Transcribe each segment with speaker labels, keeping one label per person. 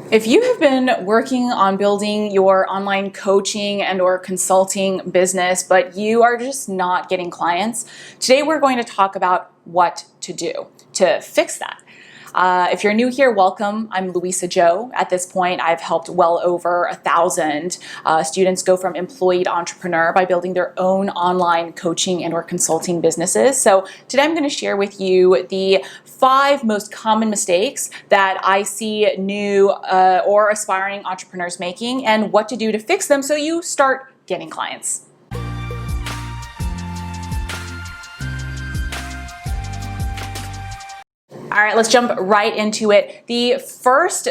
Speaker 1: If you have been working on building your online coaching and or consulting business, but you are just not getting clients, today we're going to talk about what to do to fix that. If you're new here, welcome. I'm Louisa Joe. At this point, I've helped well over 1,000 students go from employee to entrepreneur by building their own online coaching and or consulting businesses. So today I'm going to share with you the 5 most common mistakes that I see new or aspiring entrepreneurs making and what to do to fix them so you start getting clients. All right, let's jump right into it. The first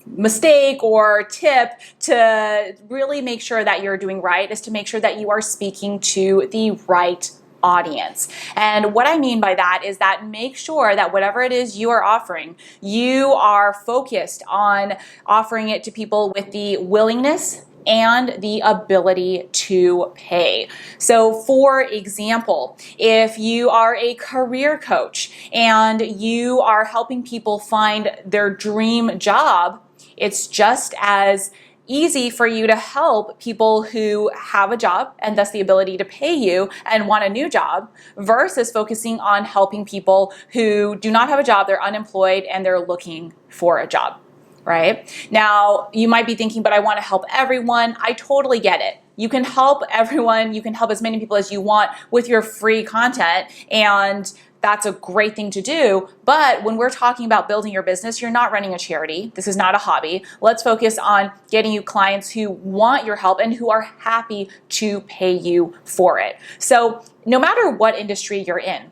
Speaker 1: mistake or tip to really make sure that you're doing right is to make sure that you are speaking to the right audience. And what I mean by that is that make sure that whatever it is you are offering, you are focused on offering it to people with the willingness and the ability to pay. So for example, if you are a career coach and you are helping people find their dream job, it's just as easy for you to help people who have a job and thus the ability to pay you and want a new job versus focusing on helping people who do not have a job, they're unemployed, and they're looking for a job. Right? Now, you might be thinking, but I want to help everyone. I totally get it. You can help everyone. You can help as many people as you want with your free content, and that's a great thing to do. But when we're talking about building your business, you're not running a charity. This is not a hobby. Let's focus on getting you clients who want your help and who are happy to pay you for it. So no matter what industry you're in,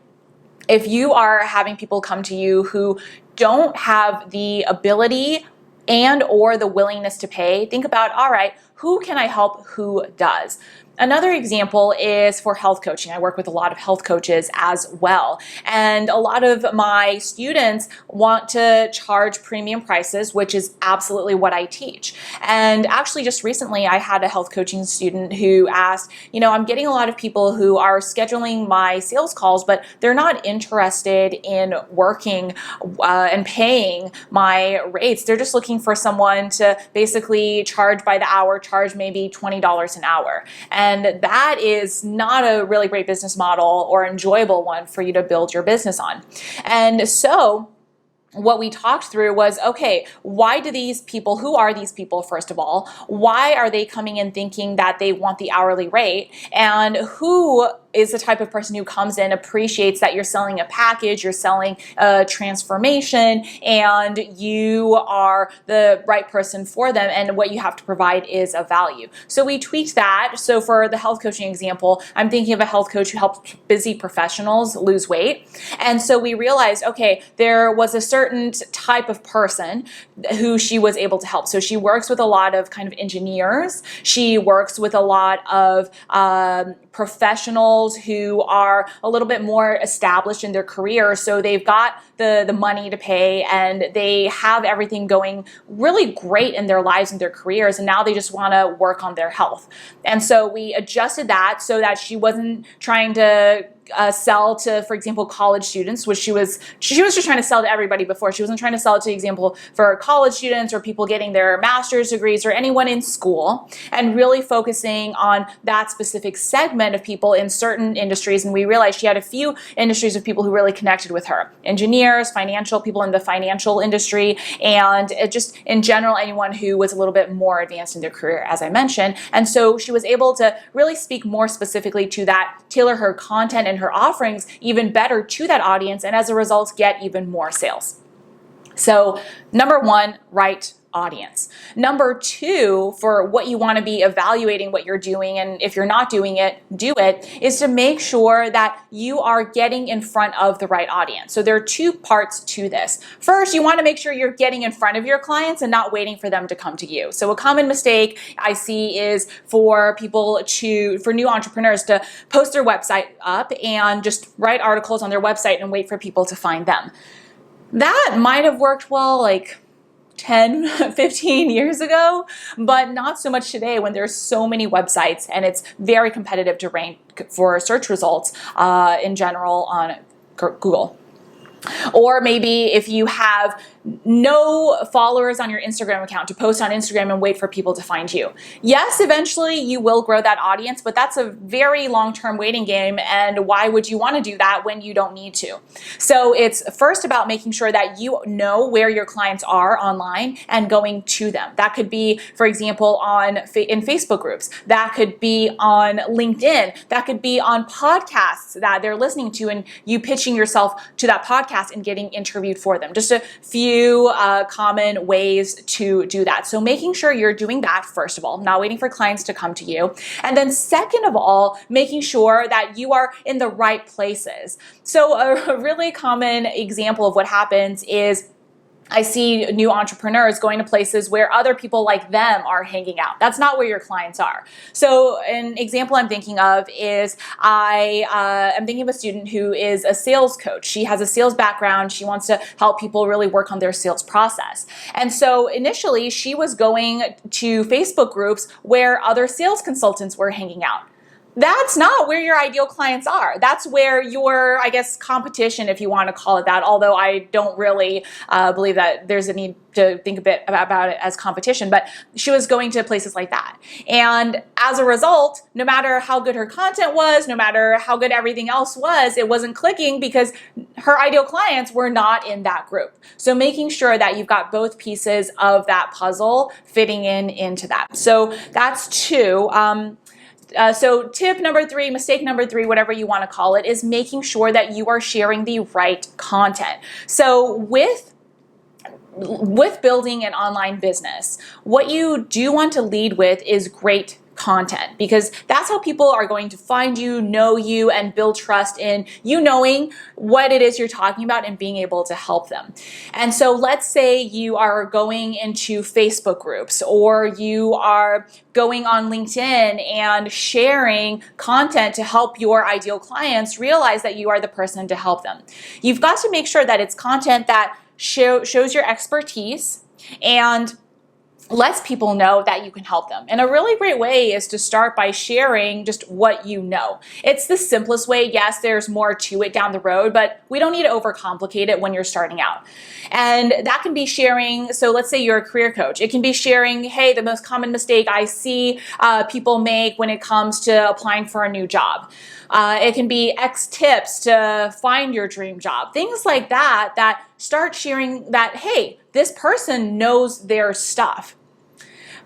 Speaker 1: if you are having people come to you who don't have the ability and or the willingness to pay, think about, all right, who can I help who does? Another example is for health coaching. I work with a lot of health coaches as well. And a lot of my students want to charge premium prices, which is absolutely what I teach. And actually just recently I had a health coaching student who asked, I'm getting a lot of people who are scheduling my sales calls, but they're not interested in working and paying my rates. They're just looking for someone to basically charge by the hour, charge maybe $20 an hour. And that is not a really great business model or enjoyable one for you to build your business on. And so what we talked through was, okay, why do these people, who are these people, first of all? Why are they coming in thinking that they want the hourly rate? And who is the type of person who comes in, appreciates that you're selling a package, you're selling a transformation, and you are the right person for them, and what you have to provide is a value. So we tweaked that. So for the health coaching example, I'm thinking of a health coach who helps busy professionals lose weight. And so we realized, okay, there was a certain type of person who she was able to help. So she works with a lot of kind of engineers. She works with a lot of professionals who are a little bit more established in their career. So they've got the money to pay and they have everything going really great in their lives and their careers. And now they just want to work on their health. And so we adjusted that so that she wasn't trying to sell to, for example, college students, which she was just trying to sell to everybody before. She wasn't trying to sell it, to example, for college students or people getting their master's degrees or anyone in school, and really focusing on that specific segment of people in certain industries. And we realized she had a few industries of people who really connected with her: engineers, financial people in the financial industry, and just in general, anyone who was a little bit more advanced in their career, as I mentioned. And so she was able to really speak more specifically to that, tailor her content and her offerings even better to that audience, and as a result get even more sales. So number 1, right audience. Number 2, for what you want to be evaluating what you're doing, and if you're not doing it, do it, is to make sure that you are getting in front of the right audience. So there are 2 parts to this. First, you want to make sure you're getting in front of your clients and not waiting for them to come to you. So a common mistake I see is for new entrepreneurs to post their website up and just write articles on their website and wait for people to find them. That might have worked well, like 10, 15 years ago, but not so much today when there's so many websites and it's very competitive to rank for search results in general on Google. Or maybe if you have no followers on your Instagram account, to post on Instagram and wait for people to find you. Yes, eventually you will grow that audience, but that's a very long-term waiting game. And why would you want to do that when you don't need to? So it's first about making sure that you know where your clients are online and going to them. That could be, for example, in Facebook groups. That could be on LinkedIn. That could be on podcasts that they're listening to and you pitching yourself to that podcast and getting interviewed for them. Just a few common ways to do that. So making sure you're doing that, first of all, not waiting for clients to come to you. And then second of all, making sure that you are in the right places. So a really common example of what happens is I see new entrepreneurs going to places where other people like them are hanging out. That's not where your clients are. So an example I'm thinking of is I'm thinking of a student who is a sales coach. She has a sales background. She wants to help people really work on their sales process. And so initially she was going to Facebook groups where other sales consultants were hanging out. That's not where your ideal clients are. That's where your, I guess, competition, if you want to call it that, although I don't really believe that there's a need to think a bit about it as competition, but she was going to places like that. And as a result, no matter how good her content was, no matter how good everything else was, it wasn't clicking because her ideal clients were not in that group. So making sure that you've got both pieces of that puzzle fitting into that. So that's two. So tip number three, mistake number three, whatever you want to call it, is making sure that you are sharing the right content. So with building an online business, what you do want to lead with is great content, because that's how people are going to find you, know you, and build trust in you knowing what it is you're talking about and being able to help them. And so let's say you are going into Facebook groups, or you are going on LinkedIn and sharing content to help your ideal clients realize that you are the person to help them. You've got to make sure that it's content that shows your expertise and lets people know that you can help them. And a really great way is to start by sharing just what you know. It's the simplest way. Yes, there's more to it down the road, but we don't need to overcomplicate it when you're starting out. And that can be sharing, so let's say you're a career coach. It can be sharing, hey, the most common mistake I see people make when it comes to applying for a new job. It can be X tips to find your dream job. Things like that, that start sharing that, hey, this person knows their stuff.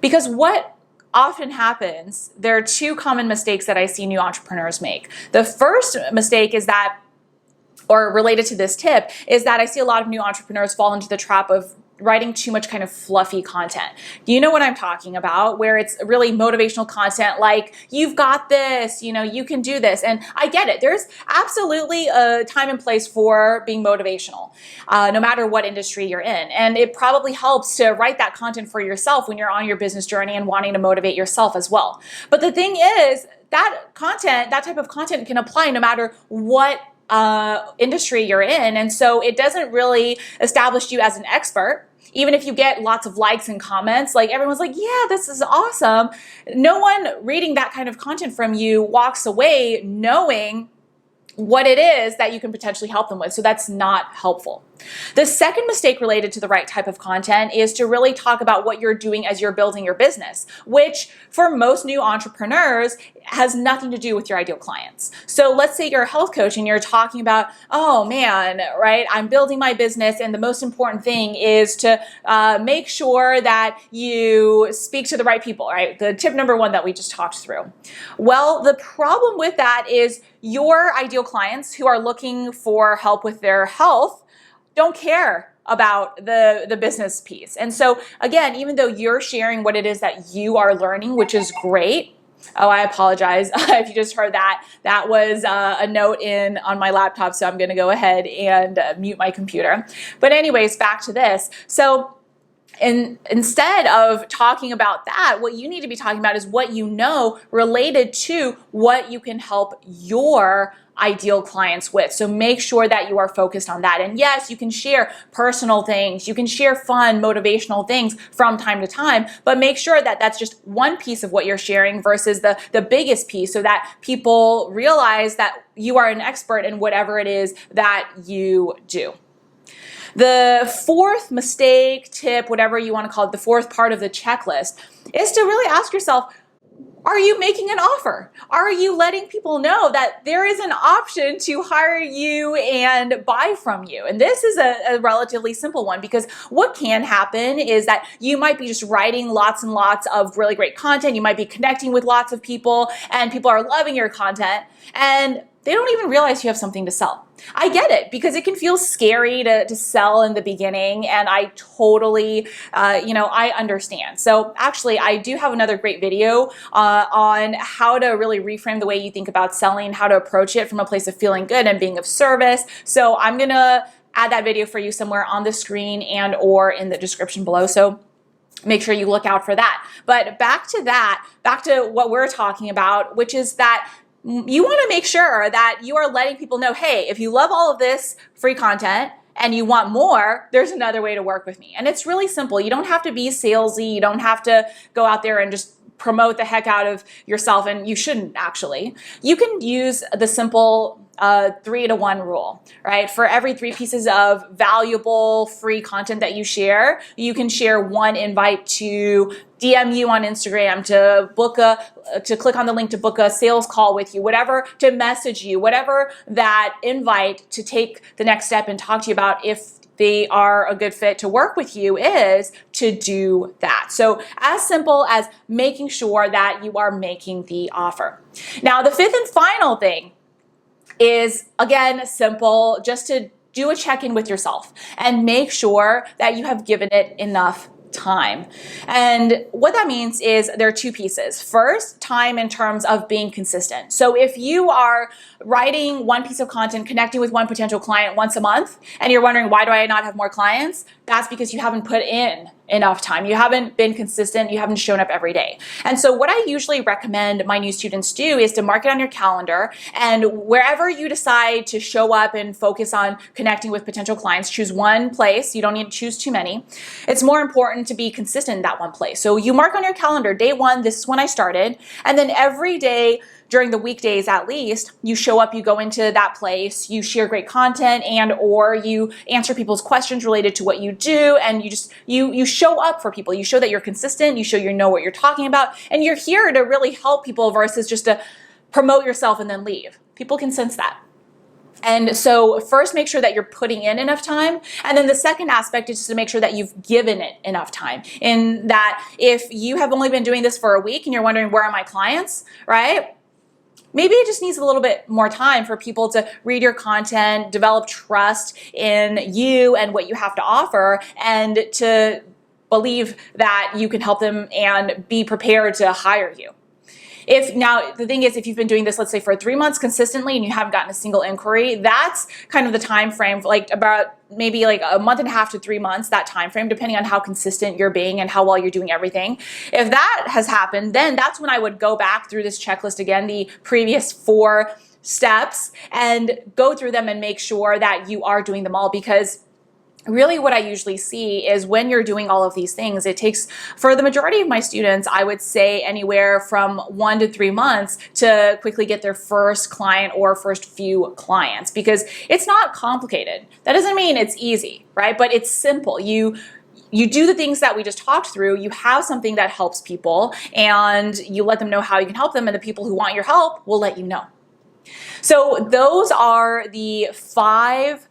Speaker 1: Because what often happens, there are two common mistakes that I see new entrepreneurs make. The first mistake is that, or related to this tip, is that I see a lot of new entrepreneurs fall into the trap of writing too much kind of fluffy content. You know what I'm talking about, where it's really motivational content like, you've got this, you can do this. And I get it. There's absolutely a time and place for being motivational, no matter what industry you're in. And it probably helps to write that content for yourself when you're on your business journey and wanting to motivate yourself as well. But the thing is, that type of content can apply no matter what industry you're in. And so it doesn't really establish you as an expert. Even if you get lots of likes and comments, like everyone's like, yeah, this is awesome. No one reading that kind of content from you walks away knowing what it is that you can potentially help them with. So that's not helpful. The second mistake related to the right type of content is to really talk about what you're doing as you're building your business, which for most new entrepreneurs has nothing to do with your ideal clients. So let's say you're a health coach and you're talking about, oh man, right, I'm building my business and the most important thing is to make sure that you speak to the right people, right? The tip number one that we just talked through. Well, the problem with that is your ideal clients who are looking for help with their health don't care about the business piece. And so again, even though you're sharing what it is that you are learning, which is great. Oh, I apologize if you just heard that. That was a note on my laptop, so I'm going to go ahead and mute my computer. But anyways, back to this. So instead of talking about that, what you need to be talking about is what you know related to what you can help your ideal clients with. So make sure that you are focused on that. And yes, you can share personal things. You can share fun, motivational things from time to time, but make sure that that's just one piece of what you're sharing versus the biggest piece, so that people realize that you are an expert in whatever it is that you do. The fourth mistake, tip, whatever you want to call it, the fourth part of the checklist is to really ask yourself, are you making an offer? Are you letting people know that there is an option to hire you and buy from you? And this is a relatively simple one, because what can happen is that you might be just writing lots and lots of really great content. You might be connecting with lots of people and people are loving your content and they don't even realize you have something to sell. I get it, because it can feel scary to sell in the beginning, and I totally, I understand. So actually, I do have another great video on how to really reframe the way you think about selling, how to approach it from a place of feeling good and being of service. So I'm gonna add that video for you somewhere on the screen and or in the description below. So make sure you look out for that. But back to what we're talking about, which is that you want to make sure that you are letting people know, hey, if you love all of this free content and you want more, there's another way to work with me. And it's really simple. You don't have to be salesy. You don't have to go out there and just promote the heck out of yourself, and you shouldn't actually. You can use the simple 3-to-1 rule, right? For every 3 pieces of valuable free content that you share, you can share 1 invite to DM you on Instagram, to click on the link to book a sales call with you, whatever, to message you, whatever that invite to take the next step and talk to you about if they are a good fit to work with you is to do that. So as simple as making sure that you are making the offer. Now, the fifth and final thing is, again, simple, just to do a check-in with yourself and make sure that you have given it enough time. And what that means is there are 2 pieces. First, time in terms of being consistent. So if you are writing 1 piece of content, connecting with 1 potential client once a month, and you're wondering, why do I not have more clients? That's because you haven't put in enough time. You haven't been consistent. You haven't shown up every day. And so what I usually recommend my new students do is to mark it on your calendar, and wherever you decide to show up and focus on connecting with potential clients, choose 1 place. You don't need to choose too many. It's more important to be consistent in that 1 place. So you mark on your calendar, day 1, this is when I started. And then every day during the weekdays, at least, you show up, you go into that place, you share great content, and or you answer people's questions related to what you do, and you show up for people. You show that you're consistent, you show you know what you're talking about, and you're here to really help people versus just to promote yourself and then leave. People can sense that. And so first, make sure that you're putting in enough time. And then the second aspect is to make sure that you've given it enough time. In that, if you have only been doing this for a week and you're wondering, where are my clients, right? Maybe it just needs a little bit more time for people to read your content, develop trust in you and what you have to offer, and to believe that you can help them and be prepared to hire you. Now, the thing is, if you've been doing this, let's say for 3 months consistently and you haven't gotten a single inquiry, that's kind of the time frame, like about maybe like a month and a half to 3 months, that time frame, depending on how consistent you're being and how well you're doing everything. If that has happened, then that's when I would go back through this checklist again, the previous 4 steps, and go through them and make sure that you are doing them all. Because really what I usually see is when you're doing all of these things, it takes, for the majority of my students, I would say anywhere from 1 to 3 months to quickly get their first client or first few clients, because it's not complicated. That doesn't mean it's easy, right? But it's simple. You do the things that we just talked through, you have something that helps people, and you let them know how you can help them, and the people who want your help will let you know. So those are the 5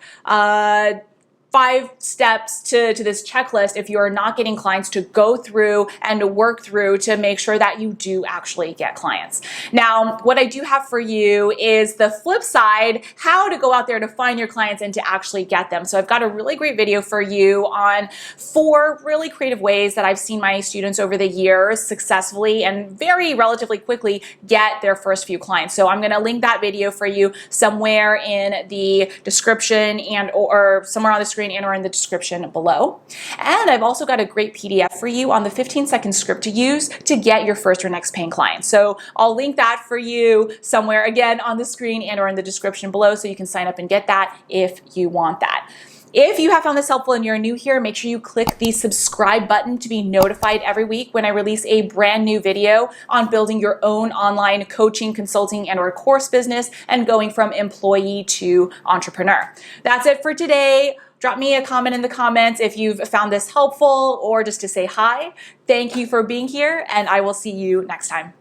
Speaker 1: steps to this checklist if you're not getting clients, to go through and to work through to make sure that you do actually get clients. Now, what I do have for you is the flip side, how to go out there to find your clients and to actually get them. So I've got a really great video for you on 4 really creative ways that I've seen my students over the years successfully and very relatively quickly get their first few clients. So I'm going to link that video for you somewhere in the description or somewhere on the screen and or in the description below. And I've also got a great PDF for you on the 15-second script to use to get your first or next paying client. So I'll link that for you somewhere again on the screen and or in the description below, so you can sign up and get that if you want that. If you have found this helpful and you're new here, make sure you click the subscribe button to be notified every week when I release a brand new video on building your own online coaching, consulting, and or course business and going from employee to entrepreneur. That's it for today. drop me a comment in the comments if you've found this helpful or just to say hi. Thank you for being here, and I will see you next time.